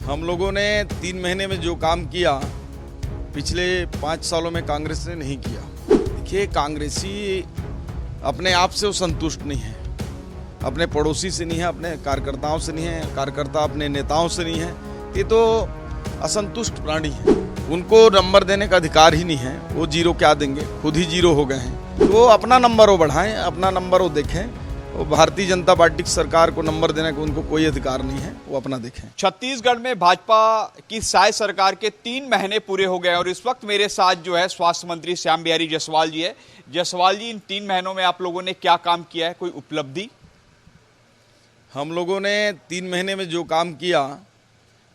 हम लोगों ने 3 महीने में जो काम किया पिछले 5 सालों में कांग्रेस ने नहीं किया। देखिए, कांग्रेसी अपने आप से वो संतुष्ट नहीं है, अपने पड़ोसी से नहीं है, अपने कार्यकर्ताओं से नहीं है, कार्यकर्ता अपने नेताओं से नहीं है। ये तो असंतुष्ट प्राणी है, उनको नंबर देने का अधिकार ही नहीं है। वो जीरो क्या देंगे, खुद ही जीरो हो गए हैं। तो अपना नंबर वो बढ़ाएं, अपना नंबर वो देखें। वो भारतीय जनता पार्टी की सरकार को नंबर देने का उनको कोई अधिकार नहीं है, वो अपना देखें। छत्तीसगढ़ में भाजपा की साय सरकार के 3 महीने पूरे हो गए और इस वक्त मेरे साथ जो है स्वास्थ्य मंत्री श्याम बिहारी जायसवाल जी है। जायसवाल जी, इन 3 महीनों में आप लोगों ने क्या काम किया है, कोई उपलब्धि? हम लोगों ने 3 महीने में जो काम किया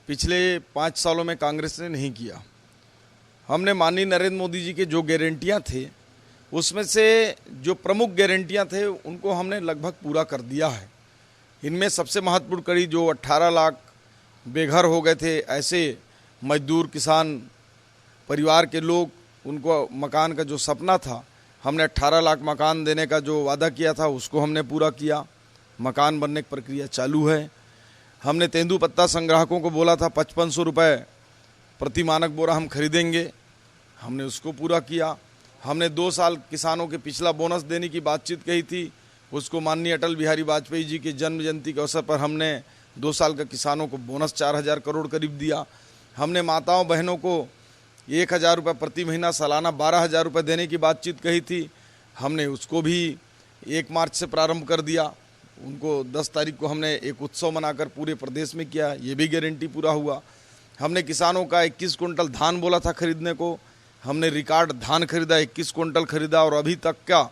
पिछले 5 सालों में कांग्रेस ने नहीं किया। हमने माननीय नरेंद्र मोदी जी के जो गारंटियां थे उसमें से जो प्रमुख गारंटियां थे उनको हमने लगभग पूरा कर दिया है। इनमें सबसे महत्वपूर्ण कड़ी जो 18 लाख बेघर हो गए थे, ऐसे मजदूर किसान परिवार के लोग, उनको मकान का जो सपना था, हमने 18 लाख मकान देने का जो वादा किया था उसको हमने पूरा किया। मकान बनने की प्रक्रिया चालू है। हमने तेंदुपत्ता संग्राहकों को बोला था 5500 रुपये प्रति मानक बोरा हम खरीदेंगे, हमने उसको पूरा किया। हमने 2 साल किसानों के पिछला बोनस देने की बातचीत कही थी, उसको माननीय अटल बिहारी वाजपेयी जी के जन्म जयंती के अवसर पर हमने 2 साल का किसानों को बोनस 4000 करोड़ करीब दिया। हमने माताओं बहनों को 1000 रुपये प्रति महीना सालाना 12000 रुपये देने की बातचीत कही थी, हमने उसको भी 1 मार्च से प्रारंभ कर दिया। उनको 10 तारीख को हमने एक उत्सव मनाकर पूरे प्रदेश में किया, ये भी गारंटी पूरा हुआ। हमने किसानों का 21 कुंटल धान बोला था खरीदने को, हमने रिकॉर्ड धान खरीदा, 21 कुंटल खरीदा और अभी तक का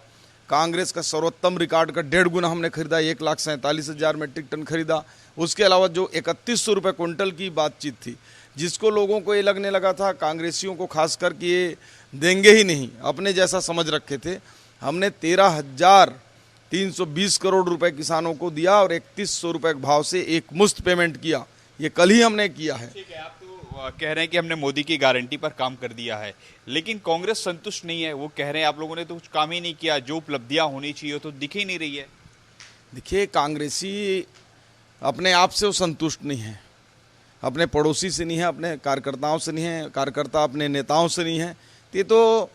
कांग्रेस का सर्वोत्तम रिकॉर्ड का 1.5 गुना हमने खरीदा, 1,47,000 मेट्रिक टन खरीदा। उसके अलावा जो 3100 रुपये कुंटल की बातचीत थी, जिसको लोगों को ये लगने लगा था कांग्रेसियों को खासकर कि ये देंगे ही नहीं, अपने जैसा समझ रखे थे, हमने 13,320 करोड़ रुपए किसानों को दिया और 3100 रुपये के भाव से एक मुश्त पेमेंट किया। ये कल ही हमने किया है। ठीक है, आप तो कह रहे हैं कि हमने मोदी की गारंटी पर काम कर दिया है, लेकिन कांग्रेस संतुष्ट नहीं है। वो कह रहे हैं आप लोगों ने तो कुछ काम ही नहीं किया, जो उपलब्धियां होनी चाहिए तो दिख ही नहीं रही है। देखिए, कांग्रेसी अपने आप से वो संतुष्ट नहीं है, अपने पड़ोसी से नहीं है, अपने कार्यकर्ताओं से नहीं है, कार्यकर्ता अपने नेताओं से नहीं है। ये तो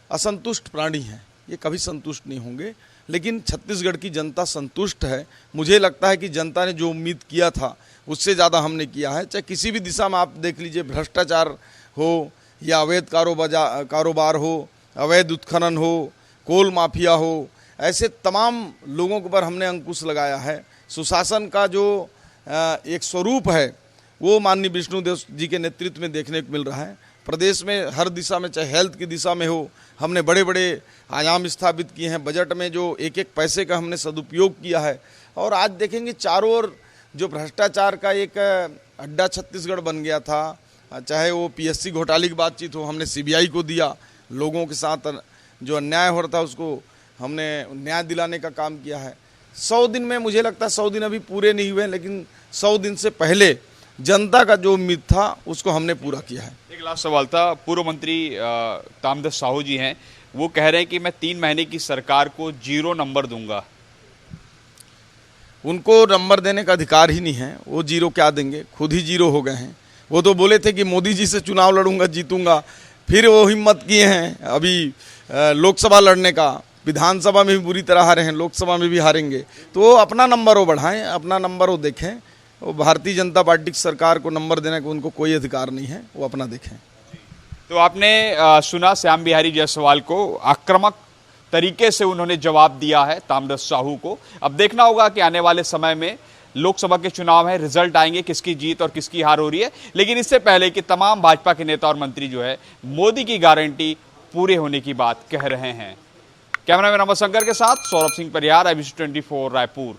असंतुष्ट प्राणी हैं, ये कभी संतुष्ट नहीं होंगे। लेकिन छत्तीसगढ़ की जनता संतुष्ट है। मुझे लगता है कि जनता ने जो उम्मीद किया था उससे ज़्यादा हमने किया है। चाहे किसी भी दिशा में आप देख लीजिए, भ्रष्टाचार हो या अवैध कारोबार हो, अवैध उत्खनन हो, कोल माफिया हो, ऐसे तमाम लोगों के ऊपर हमने अंकुश लगाया है। सुशासन का जो एक स्वरूप है वो माननीय विष्णुदेव जी के नेतृत्व में देखने को मिल रहा है। प्रदेश में हर दिशा में, चाहे हेल्थ की दिशा में हो, हमने बड़े बड़े आयाम स्थापित किए हैं। बजट में जो एक एक पैसे का हमने सदुपयोग किया है। और आज देखेंगे चारों ओर जो भ्रष्टाचार का एक अड्डा छत्तीसगढ़ बन गया था, चाहे वो पीएससी घोटाले की बातचीत हो, हमने सीबीआई को दिया। लोगों के साथ जो अन्याय हो रहा था उसको हमने न्याय दिलाने का काम किया है। 100 दिन में, मुझे लगता है 100 दिन अभी पूरे नहीं हुए, लेकिन 100 दिन से पहले जनता का जो उम्मीद था उसको हमने पूरा किया है। एक लास्ट सवाल था, पूर्व मंत्री ताम्रध्वज साहू जी हैं, वो कह रहे हैं कि मैं 3 महीने की सरकार को 0 नंबर दूंगा। उनको नंबर देने का अधिकार ही नहीं है, वो जीरो क्या देंगे, खुद ही जीरो हो गए हैं। वो तो बोले थे कि मोदी जी से चुनाव लड़ूंगा, जीतूंगा, फिर वो हिम्मत किए हैं अभी लोकसभा लड़ने का। विधानसभा में भी बुरी तरह हारे हैं, लोकसभा में भी हारेंगे। तो अपना नंबर वो बढ़ाएं, अपना नंबर वो देखें। वो भारतीय जनता पार्टी की सरकार को नंबर देने का उनको कोई अधिकार नहीं है, वो अपना देखें। तो आपने सुना श्याम बिहारी जायसवाल को, आक्रामक तरीके से उन्होंने जवाब दिया है ताम्रध्वज साहू को। अब देखना होगा कि आने वाले समय में लोकसभा के चुनाव है, रिजल्ट आएंगे, किसकी जीत और किसकी हार हो रही है। लेकिन इससे पहले कि तमाम भाजपा के नेता और मंत्री जो है मोदी की गारंटी पूरे होने की बात कह रहे हैं। कैमरामैन अमर शंकर के साथ सौरभ सिंह परिहार, IBC 24 रायपुर।